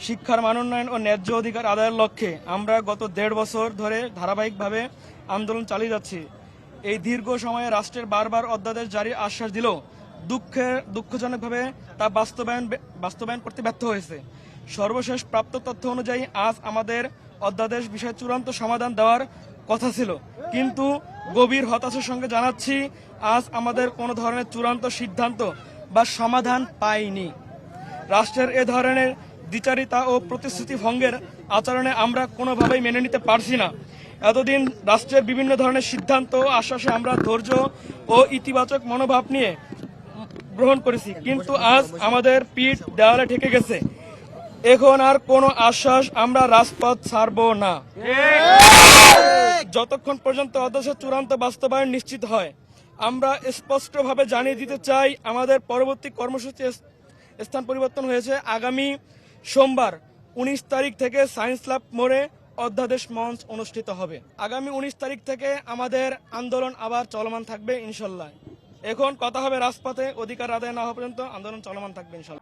শিক্ষার মান উন্নয়ন ও ন্যায্য অধিকার আদায়ের লক্ষ্যে আমরা গত ১.৫ বছর ধরে ধারাবাহিকভাবে আন্দোলন চালিয়ে যাচ্ছি। এই দীর্ঘ সময়ে রাষ্ট্রের বারবার অধ্যাদেশ জারির আশ্বাস দিলেও দুঃখজনকভাবে তা বাস্তবায়ন করতে ব্যর্থ হয়েছে। সর্বশেষ প্রাপ্ত তথ্য অনুযায়ী আজ আমাদের অধ্যাদেশ বিষয়ে চূড়ান্ত সমাধান দেওয়ার কথা ছিল, কিন্তু গভীর হতাশার সঙ্গে জানাচ্ছি আজ আমাদের কোনো ধরনের চূড়ান্ত সিদ্ধান্ত বা সমাধান পাইনি। রাষ্ট্রের এ ধরনের দ্বিচারিতা ও প্রতিশ্রুতি ভঙ্গের আচরণে আমরা কোনোভাবেই মেনে নিতে পারছি না। এতদিন রাষ্ট্রের বিভিন্ন ধরনের সিদ্ধান্ত ও আশ্বাসে আমরা ধৈর্য ও ইতিবাচক মনোভাব নিয়ে গ্রহণ করেছি, কিন্তু আজ আমাদের পিঠ দেওয়ালে ঠেকে গেছে। এখন আর কোনো আশ্বাস আমরা রাজপথ ছাড়ব না যতক্ষণ পর্যন্ত অধ্যাদেশের চূড়ান্ত বাস্তবায়ন নিশ্চিত হয়। আমরা স্পষ্টভাবে জানিয়ে দিতে চাই, আমাদের পরবর্তী কর্মসূচি স্থান পরিবর্তন হয়েছে। আগামী সোমবার ১৯ তারিখ থেকে সায়েন্স ল্যাব মোড়ে অধ্যাদেশ মঞ্চ অনুষ্ঠিত হবে। আগামী ১৯ তারিখ থেকে আমাদের আন্দোলন আবার চলমান থাকবে ইনশাল্লাহ। এখন কথা হবে রাজপথে, অধিকার আদায় না হওয়া পর্যন্ত আন্দোলন চলমান থাকবে ইনশাল্লাহ।